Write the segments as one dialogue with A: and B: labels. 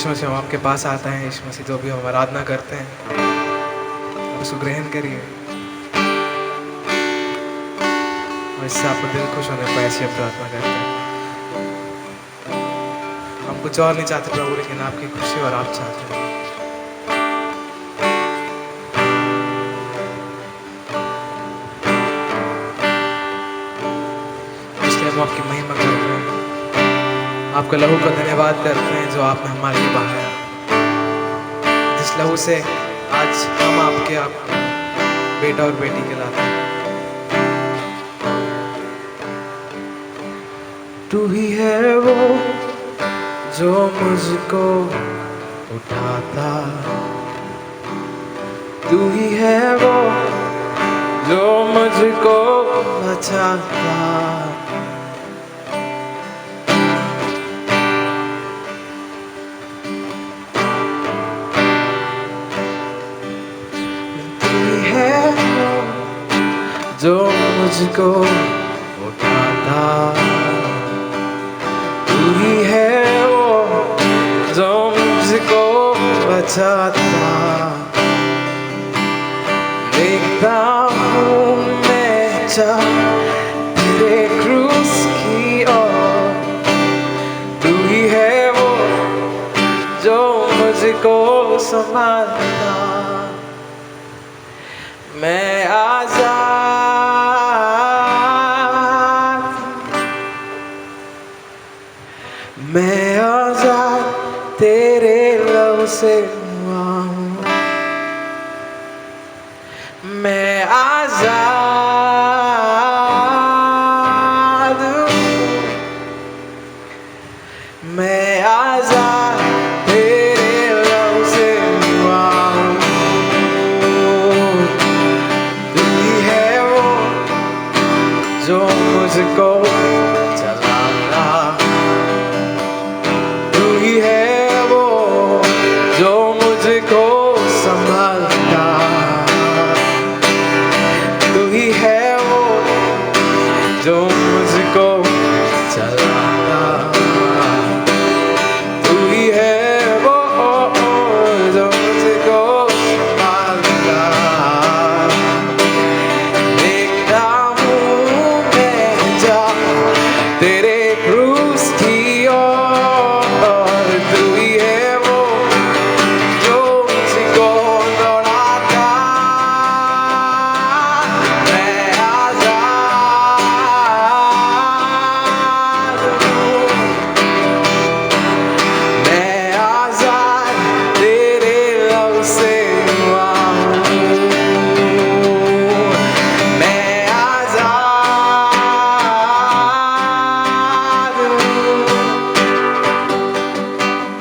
A: यीशु मसीह हम आपके पास आते हैं। यीशु मसीह जो भी हम आराधना करते हैं उसको ग्रहण करिए और इससे आपको दिल खुश होने पर ऐसी प्रार्थना करते हैं। हम कुछ और नहीं चाहते प्रभु, लेकिन आपकी खुशी और आप चाहते हैं। इसलिए हम आपकी महिमा करते हैं, आपके लहू का धन्यवाद करते हैं जो आपने हमारे लिए बहाया, जिस लहू से आज हम आपके बेटा और बेटी कहलाते हैं। तू ही है वो जो मुझको उठाता, तू ही है वो जो मुझको बचाता, जो मुझको उठाता, तू ही है वो जो मुझको बचाता। देखता हूँ मैं तेरे क्रूस की ओर, तू ही है वो जो मुझको संभालता। मैं आजाद, मैं आजाद तेरे लहू से हुआ हूँ। मैं आजाद हूँ, मैं आजाद तेरे लहू से हुआ हूँ। तू ही है वो जो मुझको चलाता, तू ही है वो जो मुझको संभालता, तू ही है वो जो मुझको चलाता, तू ही है वो जो मुझको संभालता। देखता हूँ मैं जा तेरे क्रूस की ओर, तू ही है वो जो मुझको दौड़ाता। मैं आजाद हूँ, मैं आजाद तेरे लहू से हुआ हूँ। मैं आजाद हूँ,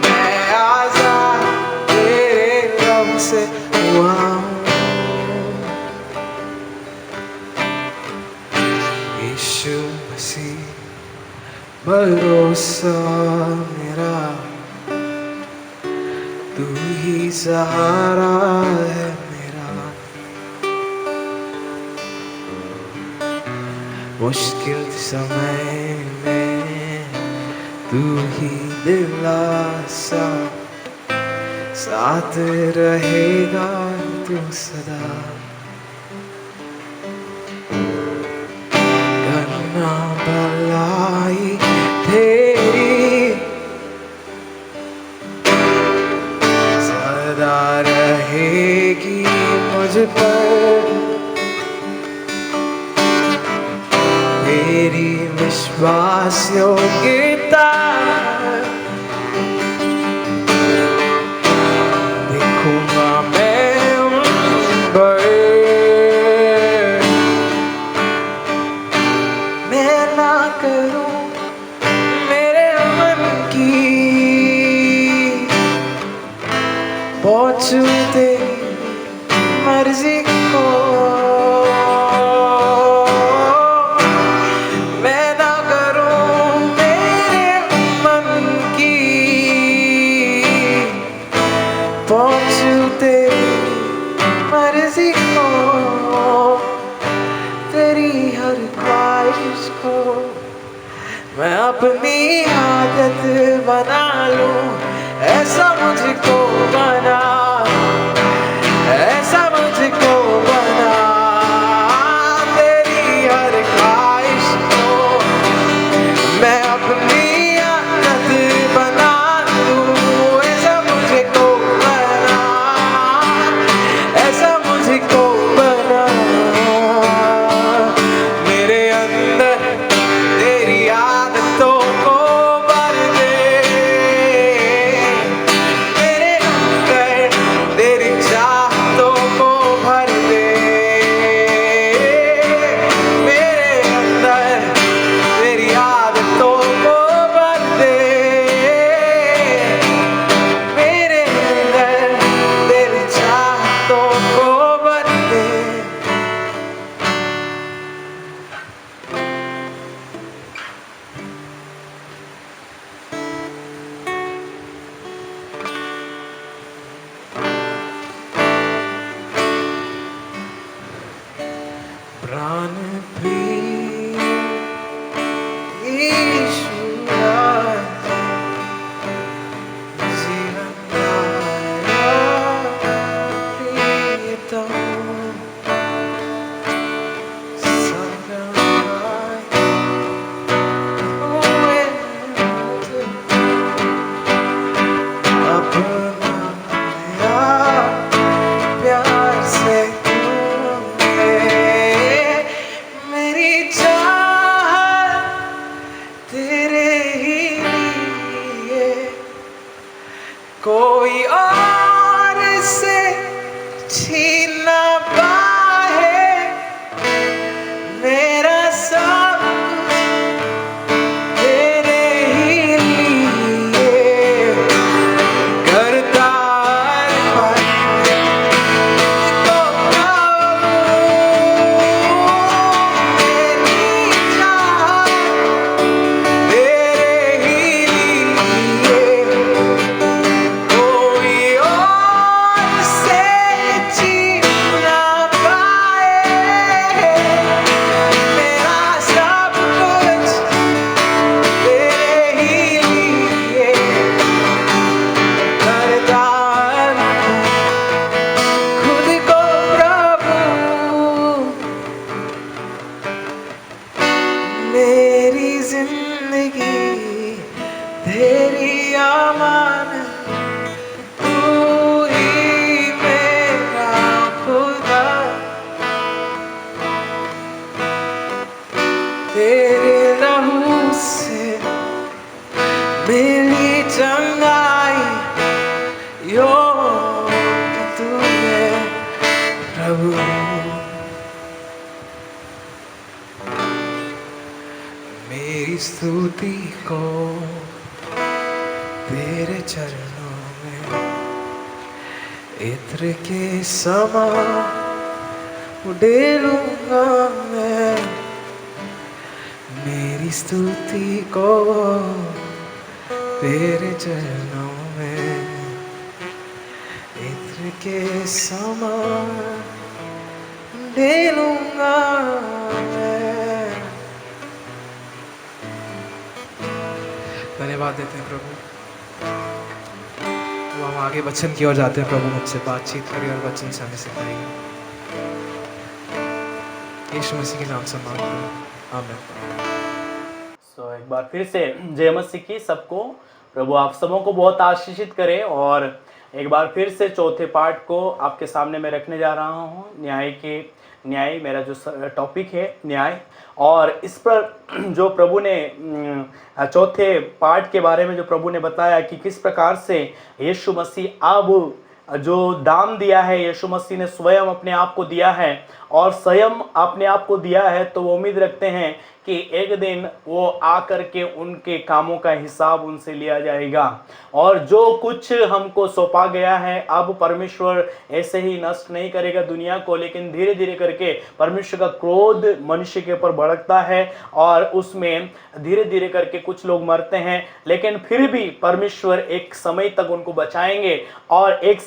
A: मैं आजाद तेरे लहू से हुआ हूँ। यीशु मसीह भरोसा मेरा, तू ही सहारा है मेरा। मुश्किल समय में तू ही दिलासा, साथ रहेगा तू सदा। करना भलाई तेरी सदा रहेगी मुझ पर, तेरी विश्वास योग्यता देखूंगा मैं उन पर। मैं ना करूं मेरे मन की, पहुंचूं तेरी मर्जी को। मैं ना करूं मेरे मन की, पहुंचूं तेरी मर्जी को। तेरी हर ख्वाहिश को मैं अपनी आदत बना लूं, ऐसा मुझको बना, ऐसा मुझको बना, तेरी हर ख्वाहिश को मैं अपनी आदत बना दूं। ऐसा मुझको बना, ऐसा मुझको बना, मेरे अंदर तेरी आदतों को भर दे, मेरे अंदर तेरी चाहतों को भर दे, मेरे अंदर तेरी आदतों को भर दे, मेरे अंदर तेरी चाहतों को भर दे। प्राण प्रिय यीशु राजा, जीवन दाता प्रियतम, संगमाय हुए मुझे अपनाया प्यार से तूने, मेरी चाहत तेरे ही लिए, कोई और से छीन ना पाए, मेरा सब तेरे ही लिए, करता तो मेरी चाहत तेरे ही लिए, कोई और से छीन ना पाए, मेरा सब कुछ तेरे ही लिए, करता खुद को प्रभु, मेरी जिंदगी तेरी अमानत, तू ही मेरा खुदा, तेरे लहू से मिली चंगाई, योग्य तू है प्रभु। मेरी स्तुति को तेरे चरणों में इत्र के समान उड़ेलूंगा मैं, मेरी स्तुति को तेरे चरणों में इत्र के समान उड़ेलूंगा मैं। धन्यवाद देते हैं प्रभु। तो हम आगे वचन की ओर जाते हैं। प्रभु मुझसे बातचीत करिए और वचन से हमें सिखाइए। यीशु मसीह के नाम से मांगते हैं, आमीन।
B: सो एक बार फिर से जय मसीह की सबको। प्रभु आप सबों को बहुत आशीषित करे। और एक बार फिर से चौथे पार्ट को आपके सामने मैं रखने जा रहा हूँ। न्याय मेरा जो टॉपिक है न्याय। और इस पर जो प्रभु ने चौथे पार्ट के बारे में जो प्रभु ने बताया कि किस प्रकार से यीशु मसीह अब जो दाम दिया है, यीशु मसीह ने स्वयं अपने आप को दिया है और स्वयं अपने आप को दिया है, तो वो उम्मीद रखते हैं कि एक दिन वो आकर के उनके कामों का हिसाब उनसे लिया जाएगा। और जो कुछ हमको सौंपा गया है, अब परमेश्वर ऐसे ही नष्ट नहीं करेगा दुनिया को, लेकिन धीरे धीरे करके परमेश्वर का क्रोध मनुष्य के ऊपर भड़कता है और उसमें धीरे धीरे करके कुछ लोग मरते हैं, लेकिन फिर भी परमेश्वर एक समय तक उनको बचाएंगे और एक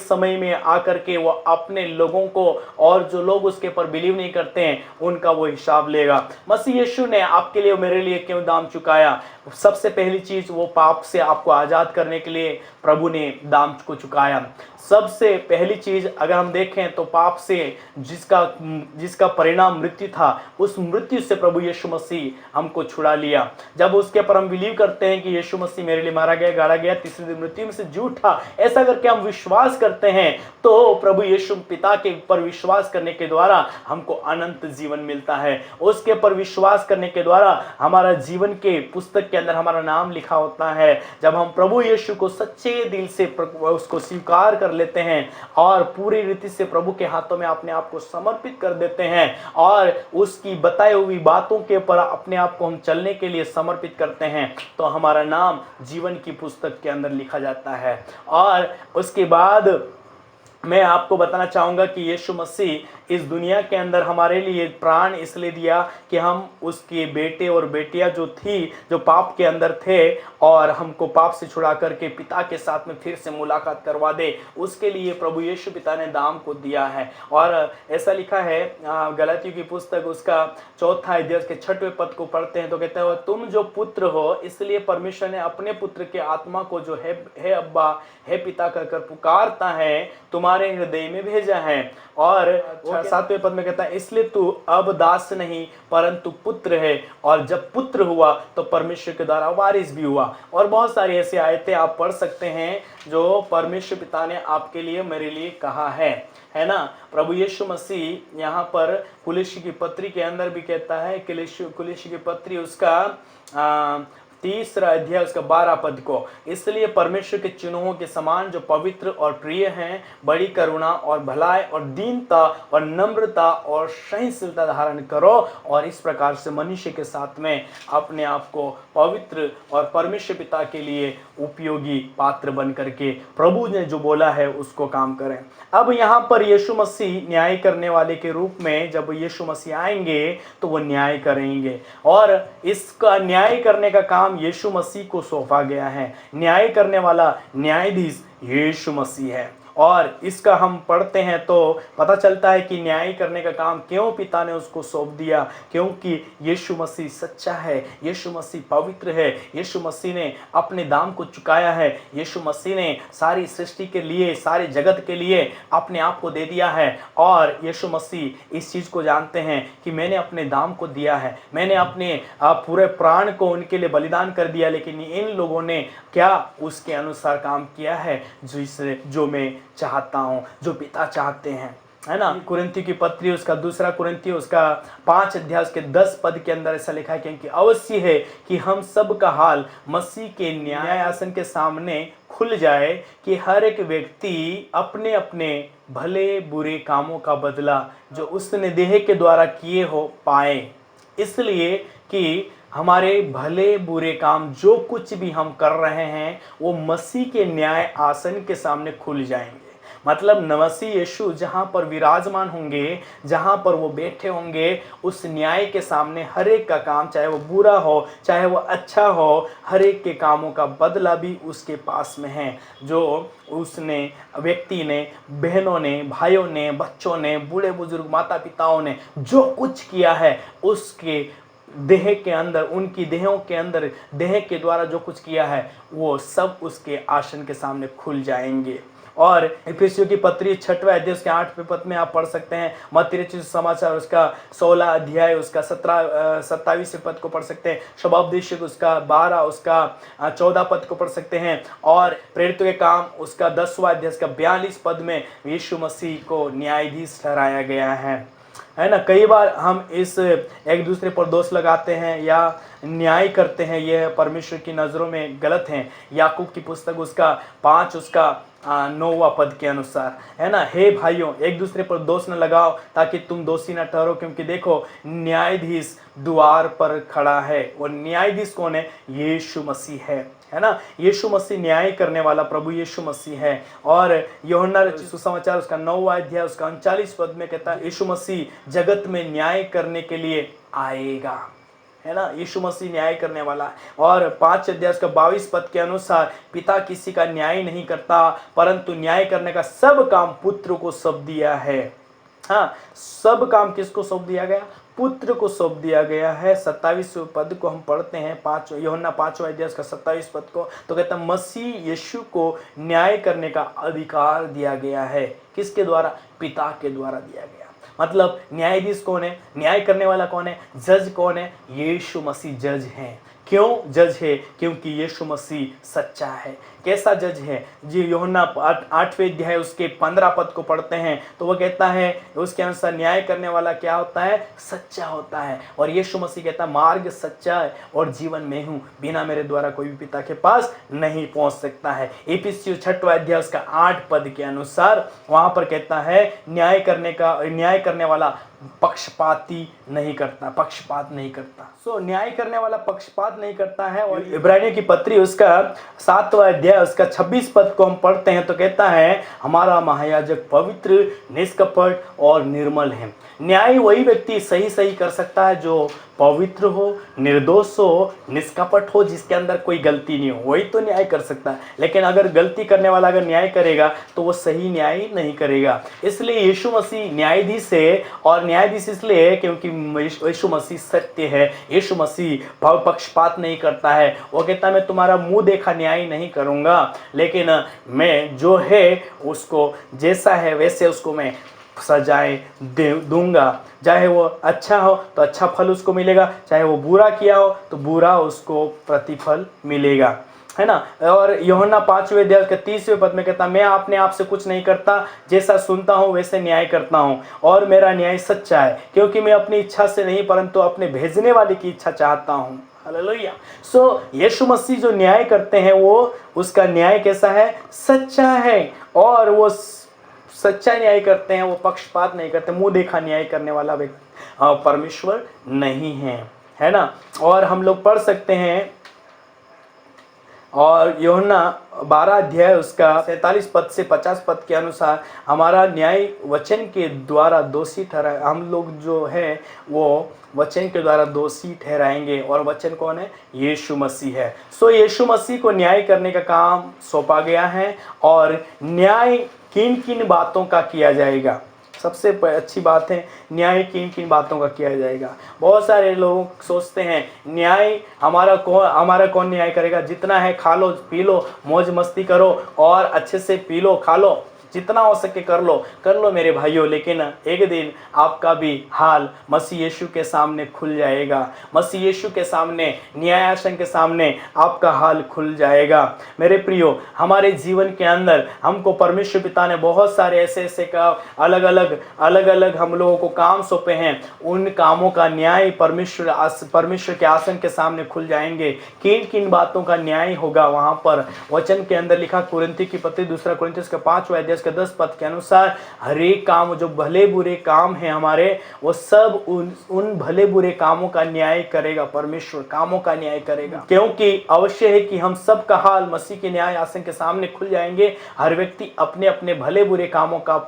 B: समय में आकर के वो अपने लोगों को, और जो लोग उसके ऊपर बिलीव नहीं करते हैं, उनका वो हिसाब लेगा। मसीह यीशु ने आपके लिए और मेरे लिए क्यों दाम चुकाया? सबसे पहली चीज, वो पाप से आपको आजाद करने के लिए प्रभु ने दाम को चुकाया। सबसे पहली चीज अगर हम देखें तो पाप से जिसका परिणाम मृत्यु था, उस मृत्यु से प्रभु यीशु मसीह हमको छुड़ा लिया। जब उसके पर हम बिलीव करते हैं कि यीशु मसीह मेरे लिए मारा गया, गाड़ा गया, तीसरे दिन मृत्यु में से जी उठा, ऐसा करके हम विश्वास करते हैं, तो प्रभु यीशु पिता के ऊपर विश्वास करने के द्वारा हमको अनंत जीवन मिलता है। उसके पर विश्वास करने के द्वारा हमारा जीवन के पुस्तक के अंदर हमारा नाम लिखा होता है। जब हम प्रभु यीशु को सच्चे दिल से उसको स्वीकार कर लेते हैं और पूरी रीति से प्रभु के हाथों में अपने आप को समर्पित कर देते हैं और उसकी बताई हुई बातों के ऊपर अपने आप को हम चलने के लिए समर्पित करते हैं, तो हमारा नाम जीवन की पुस्तक के अंदर लिखा जाता है। और उसके बाद मैं आपको बताना चाहूँगा कि यीशु मसीह इस दुनिया के अंदर हमारे लिए प्राण इसलिए दिया कि हम उसके बेटे और बेटियां जो थी, जो पाप के अंदर थे और हमको पाप से छुड़ा करके पिता के साथ में फिर से मुलाकात करवा दे, उसके लिए प्रभु यीशु पिता ने दाम को दिया है। और ऐसा लिखा है गलातियों की पुस्तक उसका 4 अध्याय के 6वें पद को पढ़ते हैं तो कहते हैं, तुम जो पुत्र हो इसलिए परमेश्वर ने अपने पुत्र के आत्मा को जो है अब्बा है पिता कहकर पुकारता है तुम्हारे हृदय में भेजा है। और 7वें पद में कहता है, इसलिए तू अब दास नहीं परंतु पुत्र है, और जब पुत्र हुआ तो परमेश्वर के द्वारा वारिस भी हुआ। और बहुत सारी ऐसी आयतें आप पढ़ सकते हैं जो परमेश्वर पिता ने आपके लिए मेरे लिए कहा है ना। प्रभु यीशु मसीह यहाँ पर कुलिस्सी की पत्री के अंदर भी कहता है, कुलिस्सी की पत्री उसका 3 अध्याय उसका 12 पद को, इसलिए परमेश्वर के चिन्हों के समान जो पवित्र और प्रिय हैं, बड़ी करुणा और भलाई और दीनता और नम्रता और सहनशीलता धारण करो, और इस प्रकार से मनुष्य के साथ में अपने आप को पवित्र और परमेश्वर पिता के लिए उपयोगी पात्र बन करके प्रभु ने जो बोला है उसको काम करें। अब यहाँ पर यीशु मसीह न्याय करने वाले के रूप में जब यीशु मसीह आएंगे तो वो न्याय करेंगे, और इसका न्याय करने का काम यीशु मसीह को सौंपा गया है। न्याय करने वाला न्यायाधीश यीशु मसीह है, और इसका हम पढ़ते हैं तो पता चलता है कि न्याय करने का काम क्यों पिता ने उसको सौंप दिया, क्योंकि यीशु मसीह सच्चा है, यीशु मसीह पवित्र है, यीशु मसीह ने अपने दाम को चुकाया है, यीशु मसीह ने सारी सृष्टि के लिए, सारे जगत के लिए अपने आप को दे दिया है। और यीशु मसीह इस चीज़ को जानते हैं कि मैंने अपने दाम को दिया है, मैंने अपने पूरे प्राण को उनके लिए बलिदान कर दिया, लेकिन इन लोगों ने क्या उसके अनुसार काम किया है जो मैं चाहता हूं, जो पिता चाहते हैं, है ना। कुरिन्थियों की पत्री उसका 2 कुरिन्थियों उसका 5 अध्याय उसके 10 पद के अंदर ऐसा लिखा है, क्योंकि अवश्य है कि हम सब का हाल मसीह के न्याय आसन के सामने खुल जाए कि हर एक व्यक्ति अपने अपने भले बुरे कामों का बदला जो उसने देह के द्वारा किए हो पाए, इसलिए कि हमारे भले बुरे काम जो कुछ भी हम कर रहे हैं वो मसीह के न्याय आसन के सामने खुल जाएंगे। मतलब मसीह यीशु जहाँ पर विराजमान होंगे, जहाँ पर वो बैठे होंगे, उस न्याय के सामने हर एक का काम, चाहे वो बुरा हो चाहे वो अच्छा हो, हर एक के कामों का बदला भी उसके पास में है। जो उसने व्यक्ति ने, बहनों ने, भाइयों ने, बच्चों ने, बूढ़े बुजुर्ग, माता पिताओं ने जो कुछ किया है उसके देह के अंदर, उनकी देहों के अंदर, देह के द्वारा जो कुछ किया है वो सब उसके आसन के सामने खुल जाएंगे। और इफिसियों की पत्री 6वें अध्याय उसके 8वें पद में आप पढ़ सकते हैं। मत्ती रचित समाचार उसका 16 अध्याय उसका 27वें पद को पढ़ सकते हैं। शुभोपदेशक उसका 12 उसका 14 पद को पढ़ सकते हैं। और प्रेरितों के काम उसका 10वां अध्याय उसका 42 पद में यीशु मसीह को न्यायाधीश ठहराया गया है ना। कई बार हम इस एक दूसरे पर दोष लगाते हैं या न्याय करते हैं, यह परमेश्वर की नज़रों में गलत हैं। याकूब की पुस्तक उसका 5 उसका 9वां पद के अनुसार, है ना। हे भाइयों, एक दूसरे पर दोष न लगाओ ताकि तुम दोषी न ठहरो, क्योंकि देखो न्यायाधीश द्वार पर खड़ा है। और न्यायाधीश कौन है? यीशु मसीह है ना। यीशु मसीह न्याय करने वाला प्रभु यीशु मसीह है। और यूहन्ना रचित सुसमाचार उसका 9वां अध्याय उसका 39 पद में कहता है, यीशु मसीह जगत में न्याय करने के लिए आएगा, है ना। यीशु मसीह न्याय करने वाला है। और 5 अध्याय का 22 पद के अनुसार पिता किसी का न्याय नहीं करता, परंतु न्याय करने का सब काम पुत्र को सौंप दिया है। हाँ, सब काम किसको सौंप दिया गया? पुत्र को सौंप दिया गया है। 27वें पद को हम पढ़ते हैं, यूहन्ना 5वां अध्याय उसका 27 पद को, तो कहता है मसीह यीशु को न्याय करने का अधिकार दिया गया है। किसके द्वारा? पिता के द्वारा दिया गया। मतलब न्यायाधीश कौन है? न्याय करने वाला कौन है? जज कौन है? यीशु मसीह जज हैं। क्यों जज है? क्योंकि यीशु मसीह सच्चा है। कैसा जज है जी? यूहन्ना 8वें अध्याय उसके 15 पद को पढ़ते हैं तो वह कहता है, उसके अनुसार न्याय करने वाला क्या होता है? सच्चा होता है। और यीशु मसीह कहता है मार्ग, सच्चा और जीवन में हूँ, बिना मेरे द्वारा कोई भी पिता के पास नहीं पहुंच सकता है। इफिसियों 6वां अध्याय उसका 8 पद के अनुसार वहां पर कहता है न्याय करने वाला पक्षपाती नहीं करता, पक्षपात नहीं करता। न्याय करने वाला पक्षपात नहीं करता है। और इब्रानियों की पत्री उसका 7वां अध्याय उसका 26 पद को हम पढ़ते हैं तो कहता है हमारा महायाजक पवित्र, निष्कपट और निर्मल है। न्याय वही व्यक्ति सही कर सकता है जो पवित्र हो, निर्दोष हो, निष्कपट हो, जिसके अंदर कोई गलती नहीं हो, वही तो न्याय कर सकता है। लेकिन अगर गलती करने वाला अगर न्याय करेगा तो वो सही न्याय नहीं करेगा। इसलिए यीशु मसीह न्यायाधीश है। और न्यायाधीश इसलिए है क्योंकि यीशु मसीह सत्य है। यीशु मसीह पक्षपात नहीं करता है। वो कहता है मैं तुम्हारा मुंह देखा न्याय नहीं करूंगा, लेकिन मैं जो है उसको जैसा है वैसे उसको मैं सजाएं दूंगा। चाहे वो अच्छा हो तो अच्छा फल उसको मिलेगा, चाहे वो बुरा किया हो तो बुरा उसको प्रतिफल मिलेगा, है ना। और यूहन्ना 5वें अध्याय के 30वें पद में कहता मैं अपने आप से कुछ नहीं करता, जैसा सुनता हूँ वैसे न्याय करता हूँ, और मेरा न्याय सच्चा है, क्योंकि मैं अपनी इच्छा से नहीं परंतु अपने भेजने वाले की इच्छा चाहता हूँ। हालेलुया। यीशु मसीह जो न्याय करते हैं वो उसका न्याय कैसा है? सच्चा है। और वो सच्चा न्याय करते हैं, वो पक्षपात नहीं करते। मुंह देखा न्याय करने वाला व्यक्ति परमेश्वर नहीं है ना। और हम लोग पढ़ सकते हैं, और यूहन्ना 12 अध्याय उसका 47 पद से 50 पद के अनुसार हमारा न्याय वचन के द्वारा दोषी ठहराए। हम लोग जो है वो वचन के द्वारा दोषी ठहराएंगे। और वचन कौन है? यीशु मसीह है। यीशु मसीह को न्याय करने का काम सौंपा गया है। और न्याय किन किन बातों का किया जाएगा? सबसे अच्छी बात है न्याय किन किन बातों का किया जाएगा। बहुत सारे लोग सोचते हैं न्याय हमारा कौन न्याय करेगा? जितना है खा लो पी लो, मौज मस्ती करो और अच्छे से पी लो खा लो, जितना हो सके कर लो मेरे भाइयों। लेकिन एक दिन आपका भी हाल मसीह यीशु के सामने खुल जाएगा। मसीह यीशु के सामने, न्यायासन के सामने आपका हाल खुल जाएगा। मेरे प्रियो, हमारे जीवन के अंदर हमको परमेश्वर पिता ने बहुत सारे ऐसे का अलग अलग हम लोगों को काम सौंपे हैं। उन कामों का न्याय परमेश्वर के आसन के सामने खुल जाएंगे। किन किन बातों का न्याय होगा वहां पर वचन के अंदर लिखा। कुरिन्थी की पत्री 2 कुरिन्थियों का 5वां अध्याय के 10 पद के अनुसार हर एक काम जो भले बुरे काम हैं हमारे, वो सब उन भले बुरे कामों का न्याय करेगा। परमेश्वर कामों का न्याय करेगा, क्योंकि अवश्य है कि हम सब का हाल मसीह के न्याय आसन के सामने खुल जाएंगे। हर व्यक्ति अपने अपने भले बुरे कामों का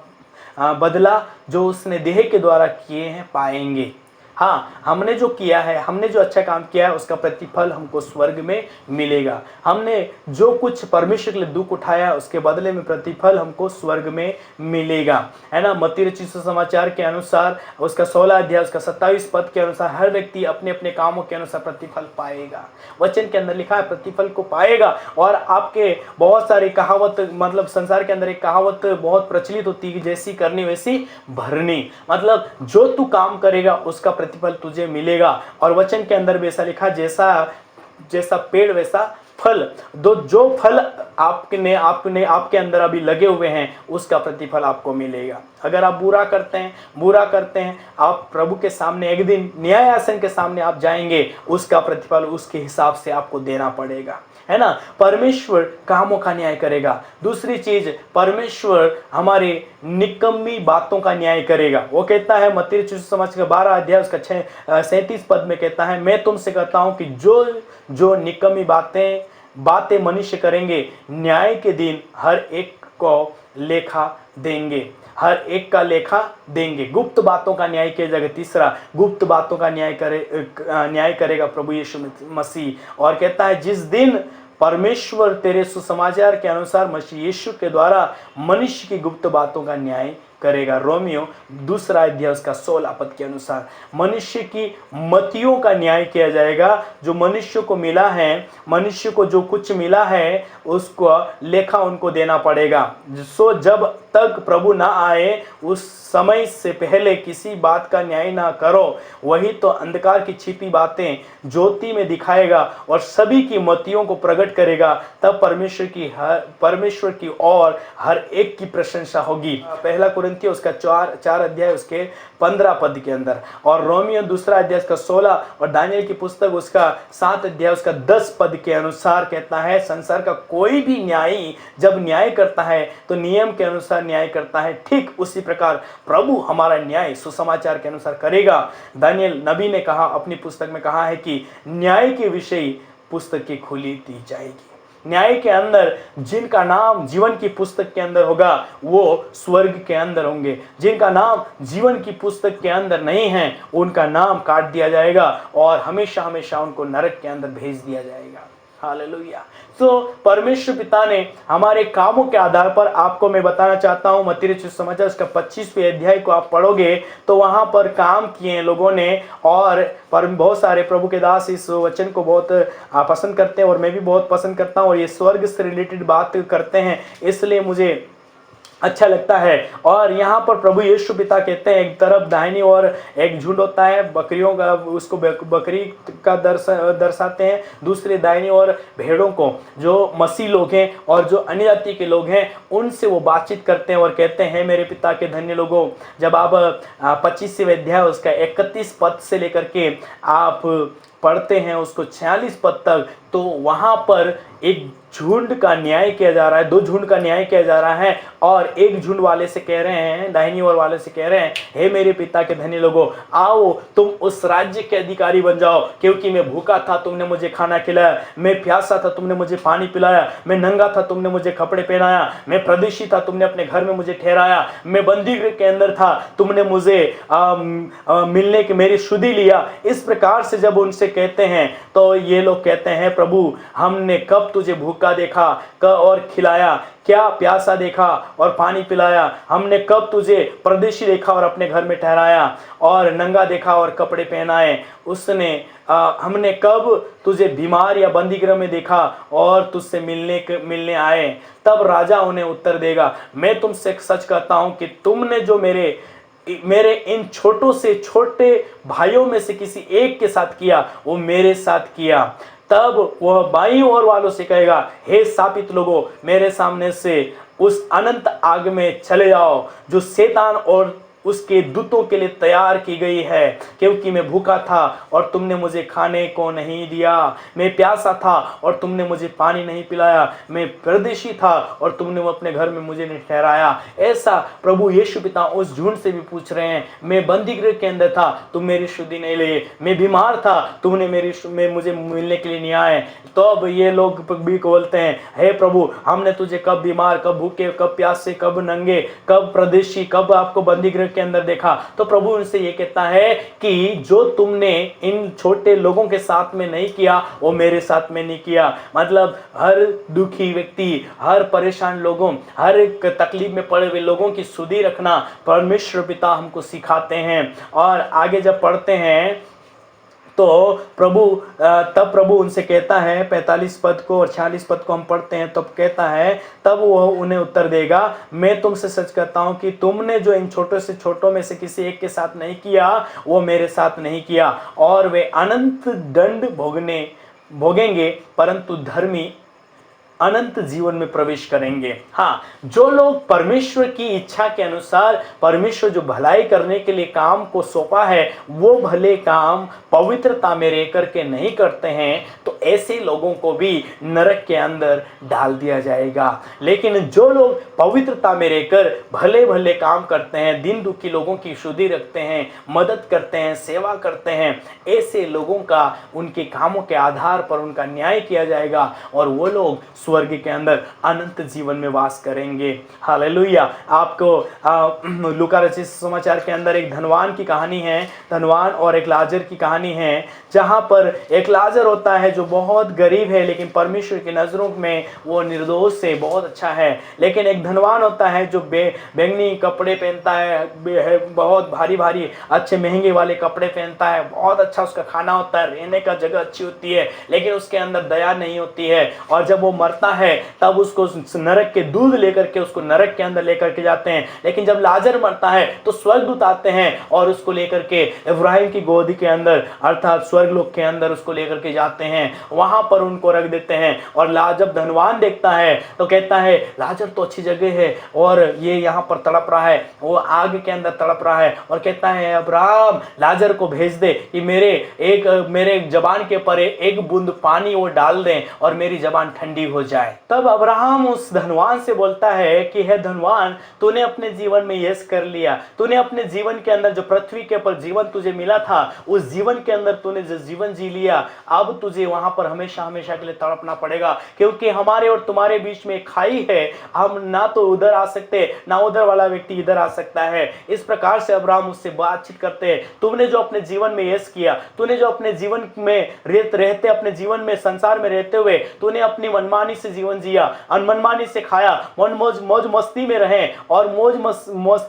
B: बदला जो उसने देह के द्वारा किए हैं पाएंगे। हाँ, हमने जो किया है, हमने जो अच्छा काम किया है उसका प्रतिफल हमको स्वर्ग में मिलेगा। हमने जो कुछ परमेश्वर के लिए दुख उठाया उसके बदले में प्रतिफल हमको स्वर्ग में मिलेगा, है ना। मत्ती रचित सुसमाचार के अनुसार उसका 16 अध्याय उसका 27 पद के अनुसार हर व्यक्ति अपने अपने कामों के अनुसार प्रतिफल पाएगा। वचन के अंदर लिखा है प्रतिफल को पाएगा। और आपके बहुत सारी कहावत, मतलब संसार के अंदर एक कहावत बहुत प्रचलित होती है, जैसी करनी वैसी भरनी। मतलब जो तू काम करेगा उसका प्रतिफल तुझे मिलेगा। और वचन के अंदर भी ऐसा लिखा, जैसा पेड़ वैसा फल। जो फल आपके अंदर अभी लगे हुए हैं उसका प्रतिफल आपको मिलेगा। अगर आप बुरा करते हैं, आप प्रभु के सामने एक दिन न्यायासन के सामने आप जाएंगे, उसका प्रतिफल उसके हिसाब से आपको देना पड़ेगा, है ना। परमेश्वर कामों का न्याय करेगा। दूसरी चीज, परमेश्वर हमारे निकम्मी बातों का न्याय करेगा। वो कहता है मत्ती रचित सुसमाचार का 12 अध्याय उसका 37 पद में कहता है, मैं तुमसे कहता हूं कि जो निकम्मी बातें मनुष्य करेंगे, न्याय के दिन हर एक को लेखा देंगे, हर एक का लेखा देंगे। गुप्त बातों का न्याय किया जाएगा। तीसरा, गुप्त बातों का न्याय करेगा प्रभु यीशु मसीह। और कहता है जिस दिन परमेश्वर तेरे सुसमाचार के अनुसार मसीह यीशु के द्वारा मनुष्य की गुप्त बातों का न्याय करेगा। रोमियो 2 अध्याय उसका 16 पद के अनुसार मनुष्य की मतियों का न्याय किया जाएगा। जो मनुष्य को मिला है, मनुष्य को जो कुछ मिला है उसको लेखा उनको देना पड़ेगा। सो जब तक प्रभु ना आए उस समय से पहले किसी बात का न्याय ना करो, वही तो अंधकार की छिपी बातें ज्योति में दिखाएगा और सभी की मतियों को प्रकट करेगा। तब परमेश्वर की और हर एक की प्रशंसा होगी। पहला कुरिन्थियों उसका 4 अध्याय उसके 15 पद के अंदर, और रोमियो 2 अध्याय उसका 16 और दानियल की पुस्तक उसका 7 अध्याय उसका 10 पद के अनुसार कहता है, संसार का कोई भी न्यायी जब न्याय करता है तो नियम के अनुसार न्याय करता है, ठीक उसी प्रकार प्रभु हमारा न्याय सुसमाचार के अनुसार करेगा। दानियल नबी ने कहा, अपनी पुस्तक में कहा है कि न्याय के विषय पुस्तक की खुली दी जाएगी। न्याय के अंदर जिनका नाम जीवन की पुस्तक के अंदर होगा वो स्वर्ग के अंदर होंगे, जिनका नाम जीवन की पुस्तक के अंदर नहीं है उनका नाम काट दिया जाएगा और हमेशा हमेशा उनको नरक के अंदर भेज दिया जाएगा। हालेलुया। तो परमेश्वर पिता ने हमारे कामों के आधार पर, आपको मैं बताना चाहता हूं, मत्ती रचित सुसमाचार उसका 25वें अध्याय को आप पढ़ोगे तो वहां पर काम किए हैं लोगों ने, और पर बहुत सारे प्रभु के दास इस वचन को बहुत पसंद करते हैं और मैं भी बहुत पसंद करता हूं, और ये स्वर्ग से रिलेटेड बात करते हैं, इसलिए मुझे अच्छा लगता है। और यहाँ पर प्रभु यीशु पिता कहते हैं, एक तरफ दाहिनी ओर एक झुंड होता है बकरियों का, उसको बकरी का दर्शाते हैं, दूसरे दाहिनी ओर भेड़ों को, जो मसीह लोग हैं और जो अन्य जाति के लोग हैं उनसे वो बातचीत करते हैं और कहते हैं, मेरे पिता के धन्य लोगों। जब आप 25वें अध्याय उसका 31 पद से लेकर के आप पढ़ते हैं उसको 46 पद तक, तो वहां पर एक झुंड का न्याय किया जा रहा है, 2 झुंड का न्याय किया जा रहा है, और एक झुंड वाले से कह रहे हैं, दाहिनी ओर वाले से कह रहे हैं, हे मेरे पिता के धन्य लोगों, आओ तुम उस राज्य के अधिकारी बन जाओ, क्योंकि मैं भूखा था तुमने मुझे खाना खिलाया, मैं प्यासा था तुमने मुझे पानी पिलाया, मैं नंगा था तुमने मुझे कपड़े पहनाया, मैं परदेशी था तुमने अपने घर में मुझे ठहराया, मैं बंदी गृह के अंदर था तुमने मुझे मिलने की मेरी शुद्धि लिया। इस प्रकार से जब उनसे कहते हैं तो ये लोग कहते हैं, प्रभु हमने कब तुझे भूखा देखा और खिलाया, क्या प्यासा देखा और पानी पिलाया, हमने कब तुझे परदेशी देखा और अपने घर में ठहराया, और नंगा देखा और कपड़े पहनाए, उसने हमने कब तुझे बीमार या बंदीगृह में देखा और तुझसे मिलने आए। तब राजा उन्हें उत्तर देगा, मैं तुमसे सच कहता हूं कि तुमने जो मेरे इन छोटों से छोटे भाइयों में से किसी एक के साथ किया वो मेरे साथ किया। तब वह बाईं ओर वालों से कहेगा, हे शापित लोगों, मेरे सामने से उस अनंत आग में चले जाओ जो शैतान और उसके दूतों के लिए तैयार की गई है, क्योंकि मैं भूखा था और तुमने मुझे खाने को नहीं दिया, मैं प्यासा था और तुमने मुझे पानी नहीं पिलाया, मैं परदेशी था और तुमने अपने घर में मुझे नहीं ठहराया। ऐसा प्रभु यीशु पिता उस झुंड से भी पूछ रहे हैं, मैं बंदीगृह के अंदर था तुम मेरी शुद्धि नहीं लिए, मैं बीमार था तुमने मुझे मिलने के लिए नहीं आए। तो अब ये लोग भी बोलते हैं, हे प्रभु हमने तुझे कब बीमार, कब भूखे, कब प्यासे, कब नंगे, कब परदेशी, कब आपको बंदीगृह के अंदर देखा। तो प्रभु उनसे ये कहता है कि जो तुमने इन छोटे लोगों के साथ में नहीं किया वो मेरे साथ में नहीं किया। मतलब हर दुखी व्यक्ति, हर परेशान लोगों, हर एक तकलीफ में पड़े हुए लोगों की सुधि रखना परमेश्वर पिता हमको सिखाते हैं। और आगे जब पढ़ते हैं तो तब प्रभु उनसे कहता है, 45 पद को और 46 पद को हम पढ़ते हैं, तब कहता है, तब वो उन्हें उत्तर देगा, मैं तुमसे सच कहता हूं कि तुमने जो इन छोटे से छोटों में से किसी एक के साथ नहीं किया वो मेरे साथ नहीं किया। और वे अनंत दंड भोगेंगे परंतु धर्मी अनंत जीवन में प्रवेश करेंगे। हाँ, जो लोग परमेश्वर की इच्छा के अनुसार, परमेश्वर जो भलाई करने के लिए काम को सौंपा है वो भले काम पवित्रता में रह करके नहीं करते हैं तो ऐसे लोगों को भी नरक के अंदर डाल दिया जाएगा। लेकिन जो लोग पवित्रता में रहकर भले भले काम करते हैं, दिन दुखी लोगों की शुद्धि रखते हैं, मदद करते हैं, सेवा करते हैं, ऐसे लोगों का उनके कामों के आधार पर उनका न्याय किया जाएगा और वो लोग स्वर्ग के अंदर अनंत जीवन में वास करेंगे। हालेलुया। आपको लूका रचित समाचार के अंदर एक धनवान की कहानी है, धनवान और एक लाजर की कहानी है, जहां पर एक लाजर होता है जो बहुत गरीब है, लेकिन परमेश्वर की नजरों में वो निर्दोष है, बहुत अच्छा है। लेकिन एक धनवान होता है जो बैंगनी कपड़े पहनता है, बहुत भारी भारी अच्छे महंगे वाले कपड़े पहनता है, बहुत अच्छा उसका खाना होता है, रहने का जगह अच्छी होती है, लेकिन उसके अंदर दया नहीं होती है। और जब वो मरता है तब उसको नरक के दूध लेकर के उसको नरक के अंदर लेकर के जाते हैं। लेकिन जब लाजर मरता है तो स्वर्गदूत आते हैं और उसको लेकर के इब्राहिम की गोदी के अंदर अर्थात स्वर्गलोक के अंदर उसको लेकर के जाते हैं, वहां पर उनको रख देते हैं। और जब धनवान देखता है तो कहता है लाजर तो अच्छी जगह है और ये यहाँ पर तड़प रहा है, वो आग के अंदर तड़प रहा है, और कहता है अब्राहम लाजर को भेज दे कि मेरे जबान के ऊपर एक बूंद पानी वो डाल दें और मेरी जबान ठंडी हो जाए। तब अब्राहम उस धनवान से बोलता है कि हे धनवान, तूने अपने जीवन में यश कर लिया, तूने अपने जीवन के अंदर जो पृथ्वी के ऊपर जीवन तुझे मिला था उस जीवन के अंदर तूने जो जीवन जी लिया, अब तुझे वहां पर हमेशा हमेशा के लिए तड़पना पड़ेगा, क्योंकि हमारे और तुम्हारे बीच में खाई है, हम ना तो उधर आ सकते ना उधर वाला व्यक्ति इधर आ सकता है। इस प्रकार से अब्राहम उससे बातचीत करते हैं, तुमने जो अपने जीवन में यश किया, तूने जो अपने जीवन में रहते अपने जीवन में संसार में रहते हुए तूने अपनी मनमानी से जीवन जिया, मनमानी से खाया, मौज मस्ती में रहे और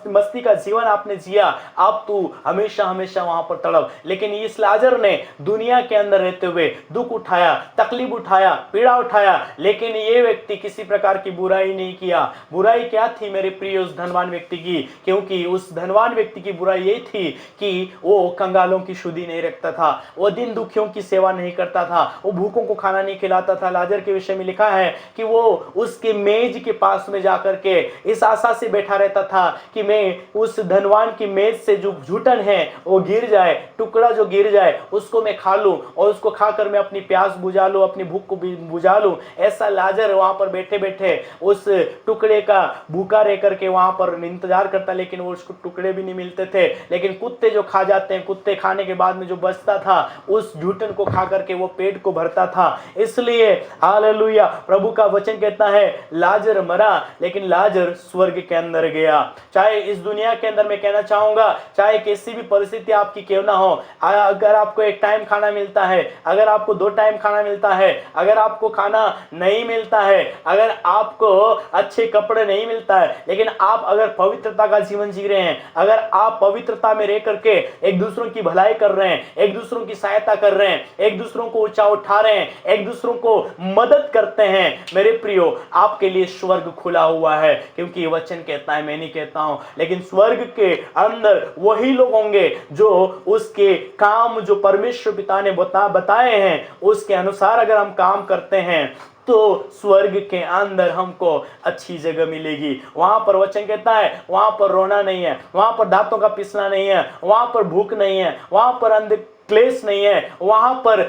B: मस्ती का जीवन आपने जिया, अब तू हमेशा हमेशा वहां पर तड़प। लेकिन इस लाजर ने दुनिया के अंदर रहते हुए दुख उठाया, तकलीफ उठाया, पीड़ा उठाया, लेकिन ये व्यक्ति किसी प्रकार की बुराई नहीं किया। बुराई क्या थी मेरे प्रिय उस धनवान व्यक्ति की? क्योंकि उस धनवान व्यक्ति की बुराई ये थी कि वो कंगालों की शुद्धि नहीं रखता था, वो दिन दुखियों की सेवा नहीं करता था, वो भूखों को खाना नहीं खिलाता था। लाजर के विषय में लिखा है कि वो उसके मेज के पास में जाकर के इस आशा से बैठा रहता था कि मैं उस धनवान की मेज से जो झूठन है वो गिर जाए, टुकड़ा जो गिर जाए उसको मैं खा लूं और उसको खाकर मैं अपनी प्यास बुझा लूं, अपनी भूख को बुझा लूं। ऐसा लाजर वहां पर बैठे बैठे उस टुकड़े का भूखा रह करके वहां पर इंतजार करता, लेकिन वो उसको टुकड़े भी नहीं मिलते थे। लेकिन कुत्ते जो खा जाते हैं, कुत्ते खाने के बाद में जो बचता था उस झूठन को खा करके वो पेट को भरता था। इसलिए हालेलुया, प्रभु का वचन कहता है लाजर मरा लेकिन लाजर स्वर्ग के अंदर गया। चाहे इस दुनिया के अंदर मैं कहना चाहूंगा, चाहे किसी भी परिस्थिति आपकी क्यों ना हो, अगर आपको एक टाइम खाना मिलता है, अगर आपको 2 टाइम खाना मिलता है, अगर आपको खाना नहीं मिलता है, अगर आपको अच्छे कपड़े नहीं मिलता है, लेकिन आप अगर पवित्रता का जीवन जी रहे हैं, अगर आप पवित्रता में रह करके एक दूसरों की भलाई कर रहे हैं, एक दूसरों की सहायता कर रहे हैं, एक दूसरों को ऊंचा उठा रहे हैं, एक दूसरों को मदद करते हैं, मेरे प्रियो आपके लिए स्वर्ग खुला हुआ है। क्योंकि वचन कहता है, मैं नहीं कहता हूं, लेकिन स्वर्ग के अंदर वही लोग होंगे जो उसके काम जो परमेश्वर पिता ने बताए हैं उसके अनुसार अगर हम काम करते हैं तो स्वर्ग के अंदर हमको अच्छी जगह मिलेगी। वहां पर वचन कहता है वहां पर रोना नहीं है, वहां पर दांतों का पिसना नहीं है, वहां पर भूख नहीं है, वहां पर क्लेश नहीं है, वहां पर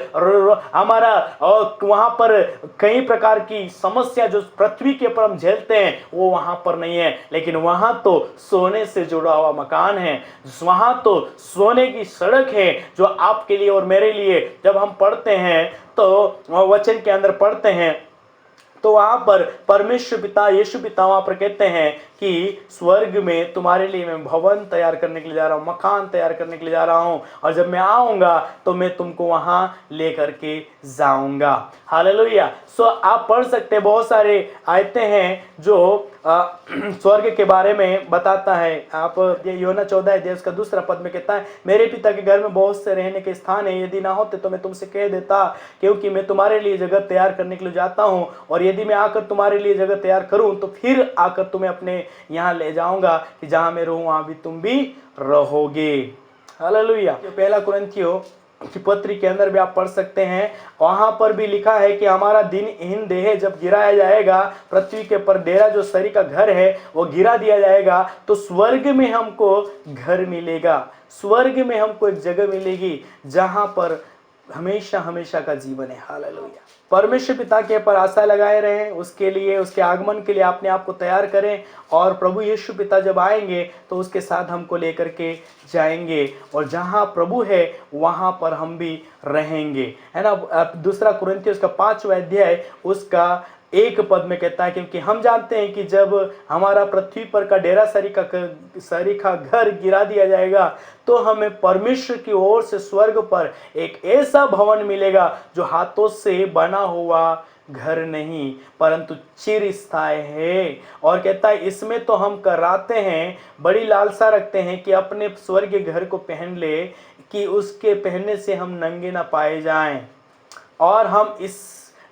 B: हमारा वहां पर कई प्रकार की समस्या जो पृथ्वी के ऊपर हम झेलते हैं वो वहां पर नहीं है। लेकिन वहां तो सोने से जुड़ा हुआ मकान है, वहां तो सोने की सड़क है जो आपके लिए और मेरे लिए जब हम पढ़ते हैं तो वचन के अंदर पढ़ते हैं तो वहां पर परमेश्वर पिता यीशु पिता वहां पर कहते हैं कि स्वर्ग में तुम्हारे लिए मैं भवन तैयार करने के लिए जा रहा हूं, मकान तैयार करने के लिए जा रहा हूं, और जब मैं आऊंगा तो मैं तुमको वहां लेकर के जाऊंगा। हालेलुया। सो आप पढ़ सकते हैं, बहुत सारे आयतें हैं जो स्वर्ग के बारे में बताता है। आप ये योना 14 अध्याय उसका 2 पद में कहता है, मेरे पिता के घर में बहुत से रहने के स्थान है, यदि ना होते तो मैं तुमसे कह देता, क्योंकि मैं तुम्हारे लिए जगह तैयार करने के लिए जाता हूं, और यदि मैं आकर तुम्हारे लिए जगह तैयार करूं तो फिर आकर तुम्हें अपने यहाँ ले जाऊंगा कि जहां मैं रहूं वहां भी तुम भी रहोगे। हालेलुया। पहला कुरिन्थियों की पत्री के अंदर भी आप पढ़ सकते हैं, वहां पर भी लिखा है कि हमारा दिनहीन देह जब गिराया जाएगा, पृथ्वी के पर डेरा जो शरीर का घर है वो गिरा दिया जाएगा, तो स्वर्ग में हमको घर मिलेगा, स्वर्ग में हमको एक जगह मिलेगी जहां पर हमेशा हमेशा का जीवन है। हालेलुया। परमेश्वर पिता के पर आशा लगाए रहें, उसके लिए उसके आगमन के लिए अपने आप को तैयार करें, और प्रभु यीशु पिता जब आएंगे तो उसके साथ हमको लेकर के जाएंगे, और जहां प्रभु है वहां पर हम भी रहेंगे, है ना। 2 कुरिन्थियों उसका 5वां अध्याय उसका एक पद में कहता है, क्योंकि हम जानते हैं कि जब हमारा पृथ्वी पर का डेरा सरी का घर गिरा दिया जाएगा तो हमें परमेश्वर की ओर से स्वर्ग पर एक ऐसा भवन मिलेगा जो हाथों से बना हुआ घर नहीं परंतु चिरस्थायी है। और कहता है इसमें तो हम कराते हैं, बड़ी लालसा रखते हैं कि अपने स्वर्गीय घर को पहन ले, कि उसके पहनने से हम नंगे ना पाए जाएं। और हम इस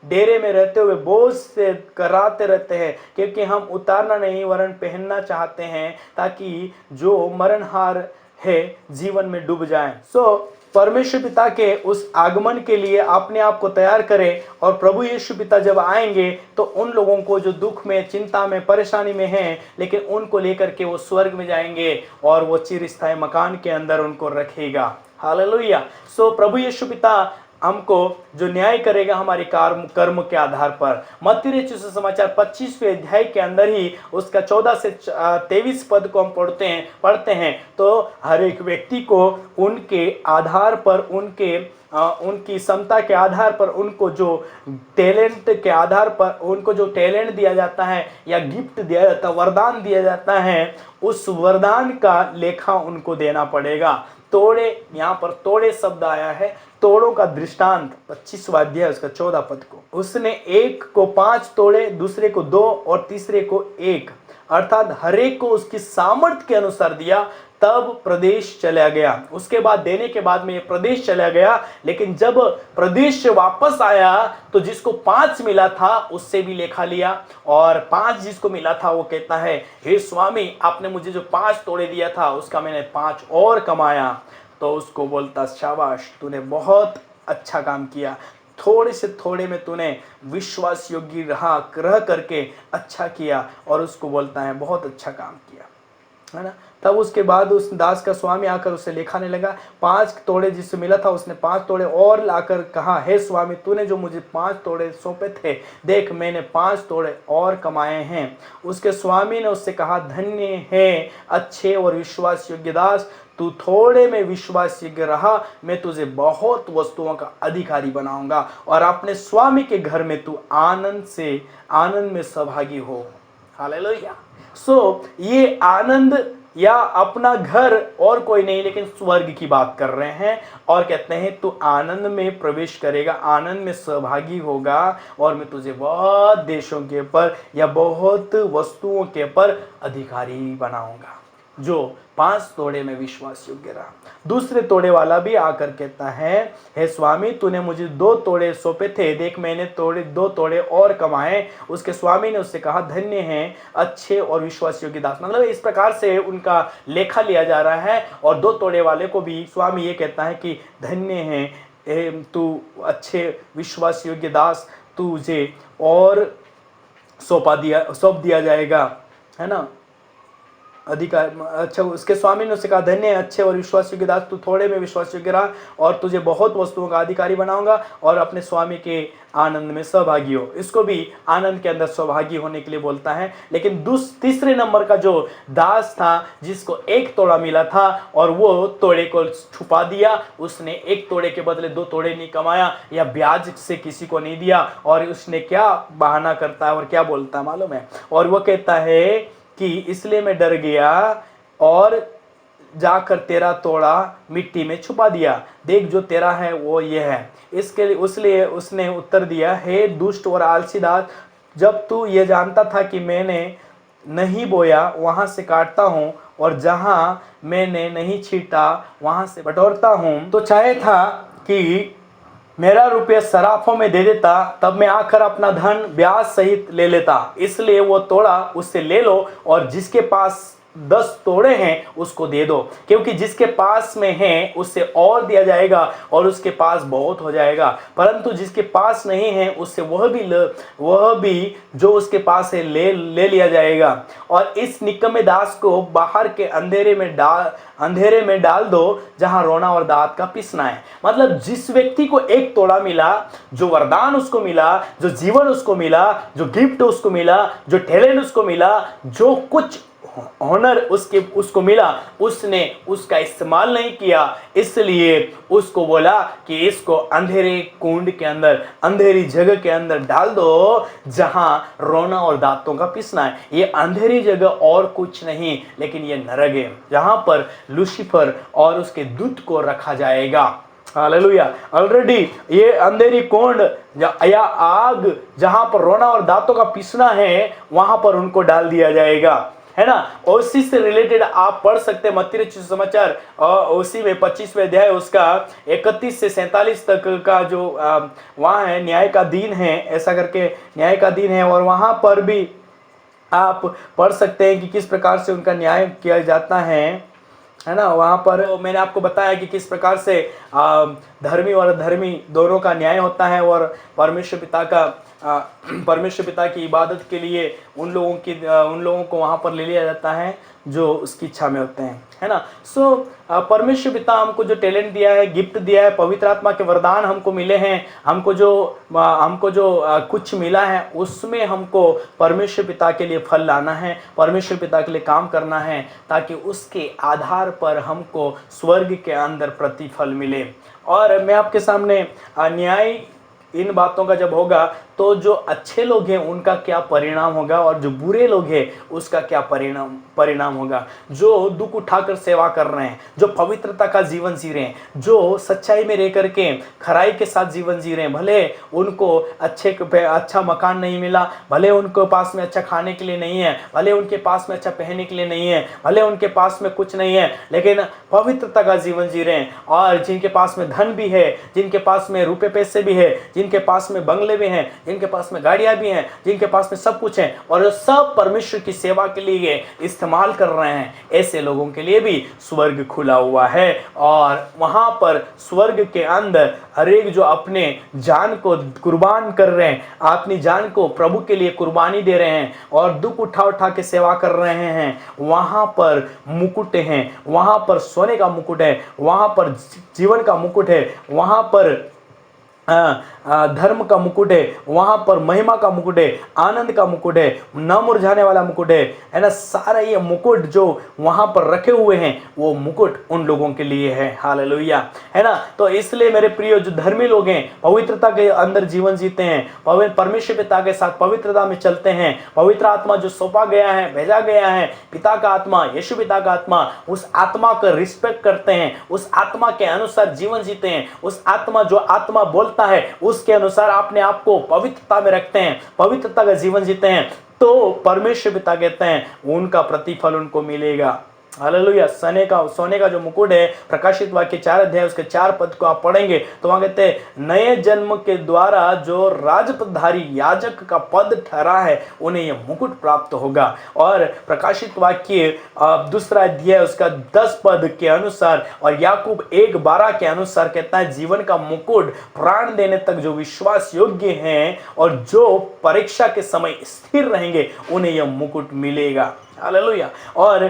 B: डेरे में रहते हुए बोझ से कराते रहते हैं, क्योंकि हम उतारना नहीं वरन पहनना चाहते हैं, ताकि जो मरणहार है जीवन में डूब जाएं। परमेश्वर पिता के उस आगमन के लिए अपने आप को तैयार करें, और प्रभु यीशु पिता जब आएंगे तो उन लोगों को जो दुख में, चिंता में, परेशानी में हैं, लेकिन उनको लेकर के वो स्वर्ग में जाएंगे और वो चिरस्थायी मकान के अंदर उनको रखेगा। हालेलुया। प्रभु यीशु पिता हमको जो न्याय करेगा हमारे कर्म के आधार पर। मत्ती रचित सुसमाचार 25वें अध्याय के अंदर ही उसका 14 से 23 पद को हम पढ़ते हैं तो हर एक व्यक्ति को उनके आधार पर, उनकी क्षमता के आधार पर, उनको जो टैलेंट के आधार पर, उनको जो टैलेंट दिया जाता है या गिफ्ट दिया जाता है, वरदान दिया जाता है, उस वरदान का लेखा उनको देना पड़ेगा। तोड़े, यहाँ पर तोड़े शब्द आया है, तोड़ों का दृष्टांत 25वां अध्याय उसका 14 पद को। उसने एक को 5 तोड़े, दूसरे को 2 और तीसरे को 1, अर्थात हरेक को उसकी सामर्थ्य के अनुसार दिया। तब प्रदेश चला गया। उसके बाद देने के बाद में ये प्रदेश चला गया, लेकिन जब प्रदेश से वापस आया तो जिसको 5 मिला था उससे भी लेखा लिया, और 5 जिसको मिला था वो कहता है, हे स्वामी, आपने मुझे जो 5 तोड़े दिया था उसका मैंने 5 और कमाया। तो उसको बोलता, शाबाश, तूने बहुत अच्छा काम किया, थोड़े से थोड़े में तूने विश्वास योग्य रह करके अच्छा किया। और उसको बोलता है बहुत अच्छा काम किया, है ना। तब उसके बाद उस दास का स्वामी आकर उसे लेखाने लगा। 5 तोड़े जिससे मिला था उसने 5 तोड़े और लाकर कहा, हे स्वामी, तूने जो मुझे 5 तोड़े सौंपे थे, देख मैंने 5 तोड़े और कमाए हैं। उसके स्वामी ने उससे कहा, धन्य है अच्छे और विश्वास योग्य दास, तू थोड़े में विश्वास योग्य रहा, मैं तुझे बहुत वस्तुओं का अधिकारी बनाऊंगा, और अपने स्वामी के घर में तू आनंद में सहभागी हो। हालेलुया। ये आनंद या अपना घर और कोई नहीं लेकिन स्वर्ग की बात कर रहे हैं, और कहते हैं तू आनंद में प्रवेश करेगा, आनंद में सहभागी होगा, और मैं तुझे बहुत देशों के ऊपर या बहुत वस्तुओं के ऊपर अधिकारी बनाऊंगा। जो 5 तोड़े में विश्वास योग्य रहा। दूसरे तोड़े वाला भी आकर कहता है, हे स्वामी, तूने मुझे 2 तोड़े सौंपे थे, देख मैंने 2 तोड़े और कमाए। उसके स्वामी ने उससे कहा, धन्य हैं अच्छे और विश्वास योग्य दास। मतलब इस प्रकार से उनका लेखा लिया जा रहा है। और 2 तोड़े वाले को भी स्वामी ये कहता है कि धन्य है तू अच्छे विश्वास योग्य दास, तुझे और सौंप दिया जाएगा, है ना, अधिकार। अच्छा, उसके स्वामी ने उससे कहा, धन्य है अच्छे और विश्वास योग्य दास, तू थोड़े में विश्वास योग्य रहा, और तुझे बहुत वस्तुओं का अधिकारी बनाऊंगा, और अपने स्वामी के आनंद में सहभागी हो। इसको भी आनंद के अंदर सहभागी होने के लिए बोलता है। लेकिन तीसरे नंबर का जो दास था, जिसको 1 तोड़ा मिला था और वो तोड़े को छुपा दिया, उसने 1 तोड़े के बदले 2 तोड़े नहीं कमाया या ब्याज से किसी को नहीं दिया, और उसने क्या बहाना करता है और क्या बोलता है मालूम है, और वो कहता है कि इसलिए मैं डर गया और जाकर तेरा तोड़ा मिट्टी में छुपा दिया, देख जो तेरा है वो ये है। इसलिए उसने उत्तर दिया, हे दुष्ट और आलसी दास, जब तू ये जानता था कि मैंने नहीं बोया वहां से काटता हूँ, और जहां मैंने नहीं छीटा वहां से बटोरता हूँ, तो चाहे था कि मेरा रुपया सराफों में दे देता, तब मैं आकर अपना धन ब्याज सहित ले लेता। इसलिए वो तोड़ा उससे ले लो, और जिसके पास 10 तोड़े हैं उसको दे दो, क्योंकि जिसके पास में है उससे और दिया जाएगा और उसके पास बहुत हो जाएगा, परंतु जिसके पास नहीं है उससे वह भी जो उसके पास है ले लिया जाएगा। और इस निकम्मे दास को बाहर के अंधेरे में डाल दो, जहां रोना और दांत का पिसना है। मतलब जिस व्यक्ति को 1 तोड़ा मिला, जो वरदान उसको मिला, जो जीवन उसको मिला, जो गिफ्ट उसको मिला, जो टैलेंट उसको मिला, जो कुछ ऑनर उसको मिला, उसने उसका इस्तेमाल नहीं किया, इसलिए उसको बोला कि इसको अंधेरे कुंड के अंदर, अंधेरी जगह के अंदर डाल दो जहां रोना और दांतों का पीसना है। ये अंधेरी जगह और कुछ नहीं लेकिन ये नरक है, जहां पर लूसीफर और उसके दूत को रखा जाएगा। हालेलुया। ऑलरेडी ये अंधेरी कुंड या आग जहां पर रोना और दांतों का पीसना है, वहां पर उनको डाल दिया जाएगा, है ना। और उसी से रिलेटेड आप पढ़ सकते हैं मत्ती रचित समाचार, और उसी में 25वें अध्याय उसका 31 से 47 तक का जो वहां है, न्याय का दिन है, ऐसा करके न्याय का दिन है, और वहां पर भी आप पढ़ सकते हैं कि किस प्रकार से उनका न्याय किया जाता है ना। वहां पर मैंने आपको बताया कि किस प्रकार से धर्मी और अधर्मी दोनों का न्याय होता है, और परमेश्वर पिता की इबादत के लिए उन लोगों को वहां पर ले लिया जाता है जो उसकी इच्छा में होते हैं, है ना। परमेश्वर पिता हमको जो टैलेंट दिया है, गिफ्ट दिया है, पवित्र आत्मा के वरदान हमको मिले हैं, हमको जो कुछ मिला है, उसमें हमको परमेश्वर पिता के लिए फल लाना है, परमेश्वर पिता के लिए काम करना है, ताकि उसके आधार पर हमको स्वर्ग के अंदर प्रतिफल मिले। और मैं आपके सामने न्याय इन बातों का जब होगा तो जो अच्छे लोग हैं उनका क्या परिणाम होगा, और जो बुरे लोग हैं उसका क्या परिणाम होगा। जो दुख उठाकर सेवा कर रहे हैं, जो पवित्रता का जीवन जी रहे हैं, जो सच्चाई में रह करके खराई के साथ जीवन जी रहे हैं, भले उनको अच्छा मकान नहीं मिला, भले उनके पास में अच्छा खाने के लिए नहीं है, भले उनके पास में अच्छा पहनने के लिए नहीं है, भले उनके पास में कुछ नहीं है, लेकिन पवित्रता का जीवन जी रहे हैं, और जिनके पास में धन भी है, जिनके पास में रुपए पैसे भी है, जिनके पास में बंगले भी हैं, जिनके पास में गाड़ियां भी हैं, जिनके पास में सब कुछ है, और सब परमेश्वर की सेवा के लिए इस्तेमाल कर रहे हैं, ऐसे लोगों के लिए भी स्वर्ग खुला हुआ है। और वहां पर स्वर्ग के अंदर हर एक जो अपने जान को कुर्बान कर रहे हैं, अपनी जान को प्रभु के लिए कुर्बानी दे रहे हैं, और दुख उठा के सेवा कर रहे हैं, वहां पर मुकुट हैं, वहां पर सोने का मुकुट है, वहां पर जीवन का मुकुट है, वहां पर धर्म का मुकुट है, वहां पर महिमा का मुकुट है, आनंद का मुकुट है, न मुरझाने वाला मुकुट है ना। सारा ये मुकुट जो वहां पर रखे हुए हैं, वो मुकुट उन लोगों के लिए है। हालेलुया, है ना। तो इसलिए मेरे प्रिय, जो धर्मी लोग हैं, पवित्रता के अंदर जीवन जीते हैं, परमेश्वर पिता के साथ पवित्रता में चलते हैं, पवित्र आत्मा जो सौंपा गया है, भेजा गया है, पिता का आत्मा, यीशु पिता का आत्मा, उस आत्मा का रिस्पेक्ट करते हैं, उस आत्मा के अनुसार जीवन जीते हैं, उस आत्मा जो आत्मा बोलता है उसके अनुसार अपने आप को पवित्रता में रखते हैं, पवित्रता का जीवन जीते हैं, तो परमेश्वर पिता कहते हैं उनका प्रतिफल उनको मिलेगा। हालेलुया। सोने का जो मुकुट है, प्रकाशित वाक्य 4 अध्याय उसके 4 पद को आप पढ़ेंगे तो वहां कहते हैं नए जन्म के द्वारा जो राजपदधारी याजक का पद ठहरा है, उन्हें यह मुकुट प्राप्त होगा। और प्रकाशित वाक्य 2 अध्याय उसका 10 पद के अनुसार और याकूब 1:12 के अनुसार कहता है जीवन का मुकुट प्राण देने तक जो विश्वास योग्य हैं और जो परीक्षा के समय स्थिर रहेंगे, उन्हें यह मुकुट मिलेगा। हालेलुया। और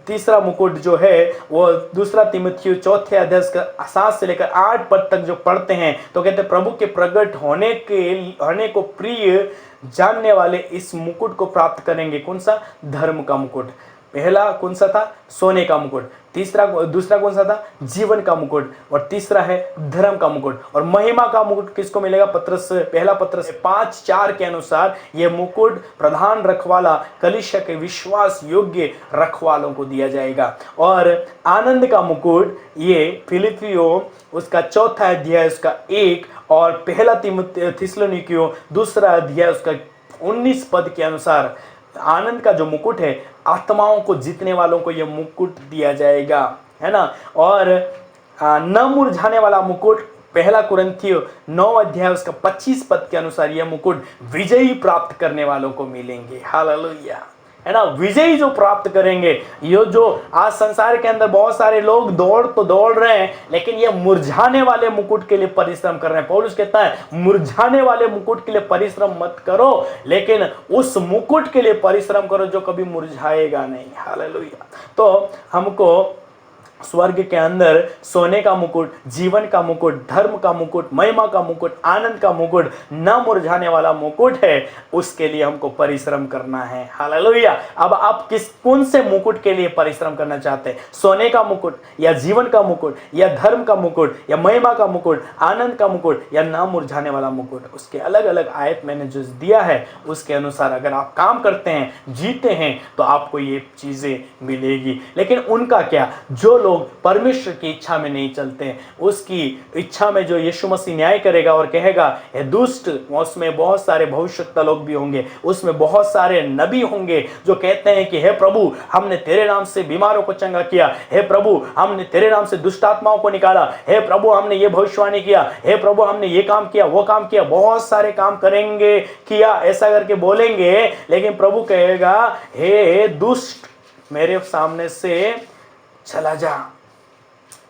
B: तीसरा मुकुट जो है वो 2 तीमुथियुस 4 अध्याय का 7 से लेकर 8 पद तक जो पढ़ते हैं तो कहते हैं प्रभु के प्रकट होने को प्रिय जानने वाले इस मुकुट को प्राप्त करेंगे। कौन सा? धर्म का मुकुट। पहला कौन सा था? सोने का मुकुट। दूसरा कौन सा था? जीवन का मुकुट। और तीसरा है धर्म का मुकुट। और महिमा का मुकुट किसको मिलेगा? पहला पत्रस 5:4 के अनुसार यह मुकुट प्रधान रखवाला कलीसिया के विश्वास योग्य रखवालों को दिया जाएगा। और आनंद का मुकुट ये फिलिपियों उसका 4 अध्याय उसका 1 और पहला थिस्सलुनीकियों 2 अध्याय उसका 19 पद के अनुसार आनंद का जो मुकुट है, आत्माओं को जीतने वालों को यह मुकुट दिया जाएगा, है ना। और न मुरझाने वाला मुकुट पहला कुरिन्थियों 9 अध्याय उसका 25 पद के अनुसार यह मुकुट विजयी प्राप्त करने वालों को मिलेंगे। हालेलुया, है ना। विजयी जो प्राप्त करेंगे, ये जो आज संसार के अंदर बहुत सारे लोग दौड़ रहे हैं, लेकिन ये मुरझाने वाले मुकुट के लिए परिश्रम कर रहे हैं। पौलुस कहता है मुरझाने वाले मुकुट के लिए परिश्रम मत करो, लेकिन उस मुकुट के लिए परिश्रम करो जो कभी मुरझाएगा नहीं। हालेलुया। तो हमको स्वर्ग के अंदर सोने का मुकुट, जीवन का मुकुट, धर्म का मुकुट, महिमा का मुकुट, आनंद का मुकुट, न मुरझाने वाला मुकुट है, उसके लिए हमको परिश्रम करना है। हालेलुया। अब आप कौन से मुकुट के लिए परिश्रम करना चाहते हैं? सोने का मुकुट या जीवन का मुकुट या धर्म का मुकुट या महिमा का मुकुट, आनंद का मुकुट या न मुरझाने वाला मुकुट? उसके अलग अलग आयत मैंने जो दिया है उसके अनुसार अगर आप काम करते हैं, जीते हैं, तो आपको ये चीजें मिलेगी। लेकिन उनका क्या, जो लोग परमेश्वर की इच्छा में नहीं चलते हैं, उसकी इच्छा में जो यीशु मसीह न्याय करेगा और कहेगा हे दुष्ट, उसमें बहुत सारे भविष्यवक्ता लोग भी होंगे, उसमें बहुत सारे नबी होंगे जो कहते हैं कि हे प्रभु, हमने तेरे नाम से बीमारों को चंगा किया, हे प्रभु हमने तेरे नाम से दुष्ट आत्माओं को निकाला, हे प्रभु हमने ये भविष्यवाणी किया, हे प्रभु हमने ये काम किया, वो काम किया, बहुत सारे काम करेंगे, किया, ऐसा करके बोलेंगे। लेकिन प्रभु कहेगा हे दुष्ट, मेरे सामने से चला जा,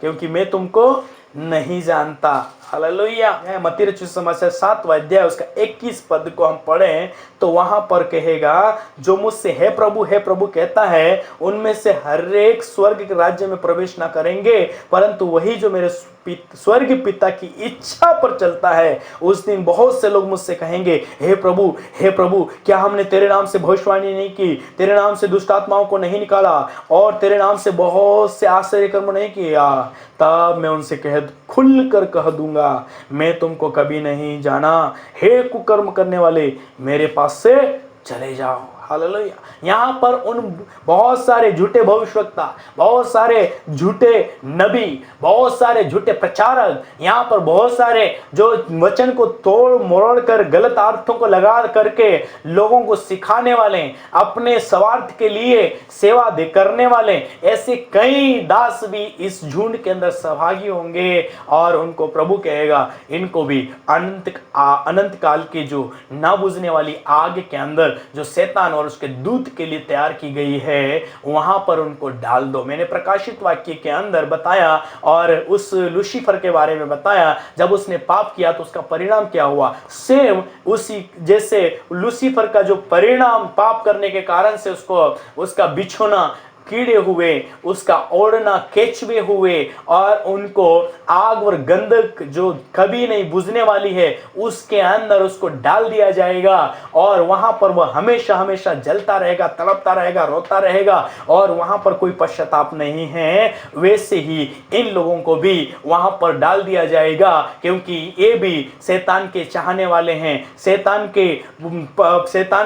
B: क्योंकि मैं तुमको नहीं जानता। हालेलुया। मत्ती रचित सुसमाचार 7वां अध्याय उसका 21 पद को हम पढ़ें तो वहां पर कहेगा, जो मुझसे हे प्रभु कहता है, उनमें से हर एक स्वर्ग के राज्य में प्रवेश ना करेंगे, परंतु वही जो मेरे स्वर्ग पिता की इच्छा पर चलता है। उस दिन बहुत से लोग मुझसे कहेंगे हे प्रभु, क्या हमने तेरे नाम से भविष्यवाणी नहीं की, तेरे नाम से दुष्ट आत्माओं को नहीं निकाला और तेरे नाम से बहुत से आश्चर्य कर्म नहीं किया? तब मैं उनसे खुल कर कह दूंगा, मैं तुमको कभी नहीं जाना, हे कुकर्म करने वाले, मेरे पास से चले जाओ। हालेलुया। यहाँ पर उन बहुत सारे झूठे भविष्यवक्ता, बहुत सारे झूठे नबी, बहुत सारे झूठे प्रचारक, यहाँ पर बहुत सारे जो वचन को तोड़ मरोड़ कर गलत अर्थों को लगा करके लोगों को सिखाने वाले, अपने स्वार्थ के लिए सेवा करने वाले, ऐसे कई दास भी इस झुंड के अंदर सहभागी होंगे। और उनको प्रभु कहेगा इनको भी अनंत काल की जो ना बुझने वाली आग के अंदर जो शैतान और उसके दूत के लिए तैयार की गई है, वहां पर उनको डाल दो। मैंने प्रकाशित वाक्य के अंदर बताया और उस लूसीफर के बारे में बताया, जब उसने पाप किया तो उसका परिणाम क्या हुआ। सेम उसी जैसे लूसीफर का जो परिणाम पाप करने के कारण से उसका बिछोना कीड़े हुए, उसका ओढ़ना केचुए हुए और उनको आग और गंधक जो कभी नहीं बुझने वाली है उसके अंदर उसको डाल दिया जाएगा और वहां पर वह हमेशा हमेशा जलता रहेगा, तड़पता रहेगा, रोता रहेगा और वहां पर कोई पश्चाताप नहीं है। वैसे ही इन लोगों को भी वहां पर डाल दिया जाएगा, क्योंकि ये भी शैतान के चाहने वाले हैं, शैतान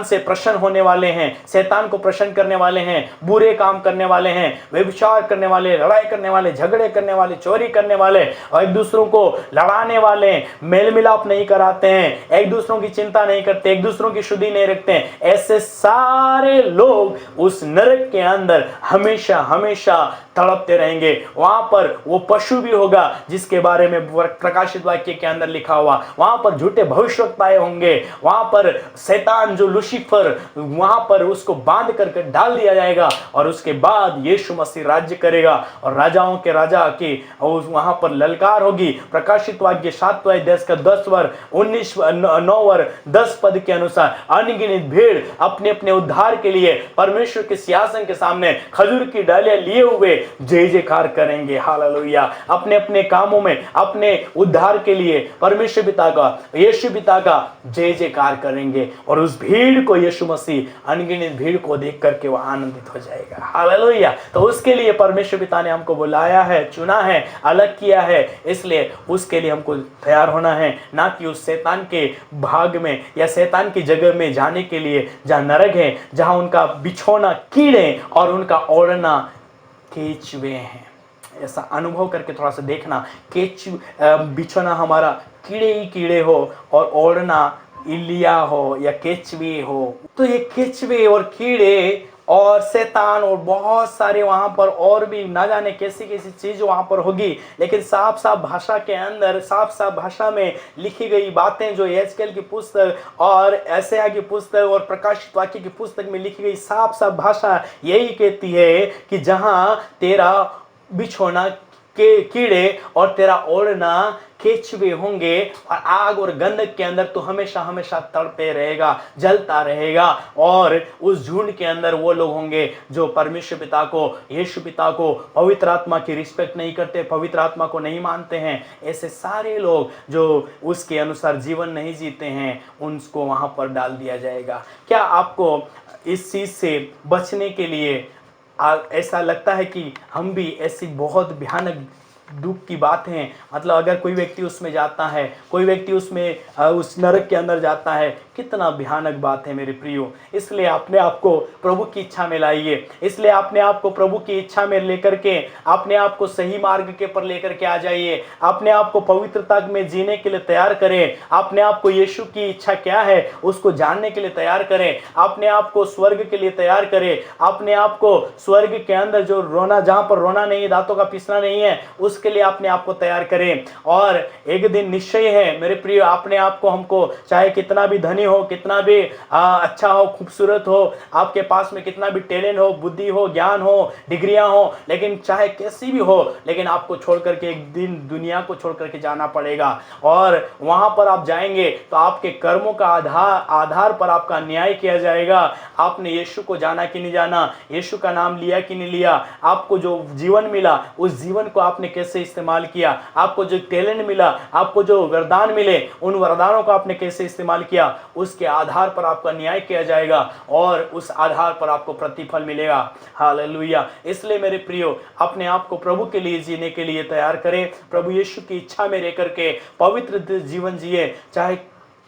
B: से प्रसन्न होने वाले हैं, शैतान को प्रसन्न करने वाले हैं, बुरे काम करने वाले हैं, व्यभिचार करने वाले, लड़ाई करने वाले, झगड़े करने वाले, चोरी करने वाले और एक दूसरों को लड़ाने वाले, मेल मिलाप नहीं कराते हैं, एक दूसरों की चिंता नहीं करते, एक दूसरों की शुद्धि नहीं रखते हैं, ऐसे सारे लोग उस नरक के अंदर हमेशा हमेशा तड़पते रहेंगे। वहां पर वो पशु भी होगा जिसके बारे में प्रकाशित वाक्य के अंदर लिखा हुआ, वहां पर झूठे भविष्यवक्ताएं होंगे, वहां पर शैतान जो लूसीफर, वहां पर उसको बांध करके डाल दिया जाएगा और उसके बाद यीशु मसीह राज्य करेगा और राजाओं के राजा की वहां पर ललकार होगी। प्रकाशित वाक्य 7वां अध्याय का 10 पद के अनुसार अनगिनत भीड़ अपने अपने उद्धार के लिए परमेश्वर के सिंहासन के सामने खजूर की डालियां लिए हुए जय जयकार करेंगे। हालेलुया। अपने अपने कामों में अपने उद्धार के लिए परमेश्वर पिता का, यीशु पिता का जय जयकार करेंगे और उस भीड़ को यीशु मसीह अनगिनत भीड़ को देख करके वह आनंदित हो जाएगा। हालेलुया। तो उसके लिए परमेश्वर पिता ने हमको बुलाया है, चुना है, अलग किया है, इसलिए उसके लिए हमको तैयार होना है, ना कि उस शैतान के भाग में या शैतान की जगह में जाने के लिए जहां नरक है, जहां उनका बिछोना कीड़े और उनका ओढ़ना केचुए हैं। ऐसा अनुभव करके थोड़ा सा देखना, बिछोना हमारा कीड़े ही कीड़े हो और ओढ़ना इलिया हो या केचुए हो, तो ये केचुए और कीड़े और शैतान और बहुत सारे वहां पर और भी ना जाने कैसी कैसी चीज वहां पर होगी। लेकिन साफ साफ भाषा के अंदर, साफ साफ भाषा में लिखी गई बातें जो यहेजकेल की पुस्तक और यशायाह की पुस्तक और प्रकाशित वाक्य की पुस्तक में लिखी गई साफ साफ भाषा यही कहती है कि जहां तेरा बिछोना कीड़े और तेरा ओढ़ना केचुए होंगे, और आग और गंधक के अंदर तू हमेशा हमेशा तड़पे रहेगा, जलता रहेगा। और उस झुंड के अंदर वो लोग होंगे जो परमेश्वर पिता को, यीशु पिता को, पवित्र आत्मा की रिस्पेक्ट नहीं करते, पवित्र आत्मा को नहीं मानते हैं। ऐसे सारे लोग जो उसके अनुसार जीवन नहीं जीते हैं, उनको वहां पर डाल दिया जाएगा। क्या आपको इस चीज से बचने के लिए ऐसा लगता है कि हम भी ऐसी बहुत भयानक दुख की बात है, मतलब अगर कोई व्यक्ति उसमें जाता है, कोई व्यक्ति उसमें उस नरक के अंदर जाता है, कितना भयानक बात है मेरे प्रियो। इसलिए अपने आप को प्रभु की इच्छा में लाइए, इसलिए अपने आप को प्रभु की इच्छा में लेकर के अपने आप को सही मार्ग के पर लेकर के आ जाइए, अपने आप को पवित्रता में जीने के लिए तैयार करें, अपने आप को यीशु की इच्छा क्या है उसको जानने के लिए तैयार करें, अपने आप को स्वर्ग के लिए तैयार करें, अपने आप को स्वर्ग के अंदर जो रोना, जहां पर रोना नहीं, दांतों का पिसना नहीं है, उसके लिए अपने आप को तैयार करें। और एक दिन निश्चय है मेरे प्रिय, अपने आप को, हमको चाहे कितना भी धनी हो, कितना भी अच्छा हो, खूबसूरत हो, आपके पास में कितना भी टैलेंट हो, बुद्धि हो, ज्ञान हो, डिग्रियां हो, लेकिन चाहे कैसी भी हो, लेकिन आपको छोड़ करके एक दिन दुनिया को छोड़ करके जाना पड़ेगा। और वहां पर आप जाएंगे तो आपके कर्मों का आधार पर आपका न्याय किया जाएगा। आपने यीशु को जाना कि नहीं जाना, यीशु का नाम लिया कि नहीं लिया, आपको जो जीवन मिला उस जीवन को आपने कैसे इस्तेमाल किया, आपको जो टैलेंट मिला, आपको जो वरदान मिले, उन वरदानों को आपने कैसे इस्तेमाल किया, उसके आधार पर आपका न्याय किया जाएगा और उस आधार पर आपको प्रतिफल मिलेगा। हालेलुया। इसलिए मेरे प्रियो, अपने आप को प्रभु के लिए जीने के लिए तैयार करें, प्रभु यीशु की इच्छा में रह करके पवित्र जीवन जिए, चाहे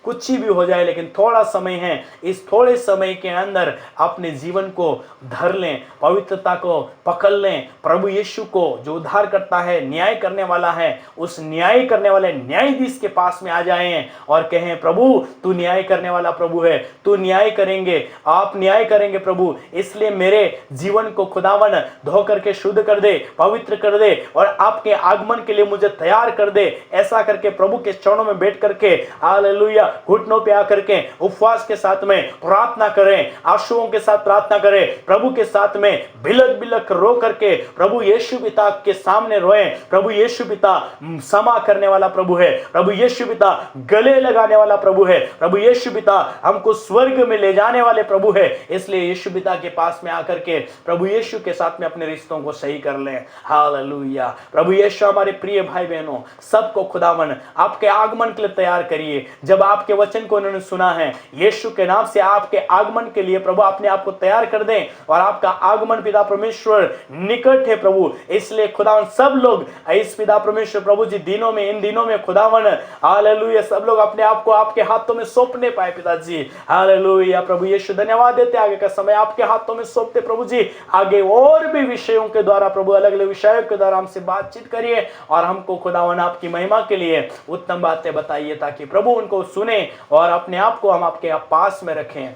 B: कुछ ही भी हो जाए, लेकिन थोड़ा समय है, इस थोड़े समय के अंदर अपने जीवन को धर लें, पवित्रता को पकड़ लें, प्रभु यीशु को जो उद्धार करता है, न्याय करने वाला है, उस न्याय करने वाले न्यायाधीश के पास में आ जाएं और कहें, प्रभु तू न्याय करने वाला प्रभु है, तू न्याय करेंगे, आप न्याय करेंगे प्रभु, इसलिए मेरे जीवन को खुदावन धो करके शुद्ध कर दे, पवित्र कर दे और आपके आगमन के लिए मुझे तैयार कर दे। ऐसा करके प्रभु के चरणों में बैठ करके हालेलुया घुटनों पे आकर के उपवास के साथ में प्रार्थना करें, आंसुओं के साथ प्रार्थना करें, प्रभु के साथ में बिलक बिलक रो करके प्रभु यीशु पिता के सामने रोएं। प्रभु यीशु पिता क्षमा करने वाला प्रभु है, प्रभु यीशु पिता गले लगाने वाला प्रभु है, प्रभु यीशु पिता हमको स्वर्ग में ले जाने वाले प्रभु है। इसलिए यीशु पिता के पास में आकर के प्रभु यीशु के साथ में अपने रिश्तों को सही कर लें। हालेलुया। प्रभु यीशु, हमारे प्रिय भाई बहनों सबको खुदावन आपके आगमन के लिए तैयार करिए। जब आपके वचन को उन्होंने सुना है, यीशु के नाम से आपके आगमन के लिए प्रभु अपने आप को तैयार कर दें और आपका आगमन पिता परमेश्वर निकट है प्रभु। इसलिए खुदावन सब लोग इस पिता परमेश्वर प्रभु जी दिनों में, इन दिनों में खुदावन हालेलुया सब लोग अपने आप को आपके हाथों में सौंपने पाए पिताजी। हालेलुया प्रभु यीशु, धन्यवाद देते, आगे का समय आपके हाथों में सौंपते प्रभु जी। आगे और भी विषयों के द्वारा प्रभु, अलग अलग विषयों के द्वारा हमसे बातचीत करिए और हमको खुदावन आपकी महिमा के लिए उत्तम बातें बताइए, ताकि प्रभु उनको सुने और अपने आप को हम आपके पास में रखें।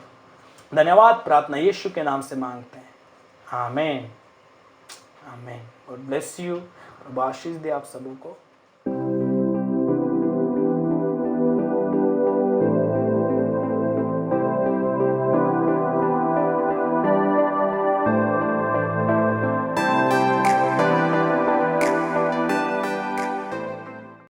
B: धन्यवाद प्रार्थना यीशु के नाम से मांगते हैं, आमीन आमीन। God bless you. प्रभु आशीष दे आप सबों को।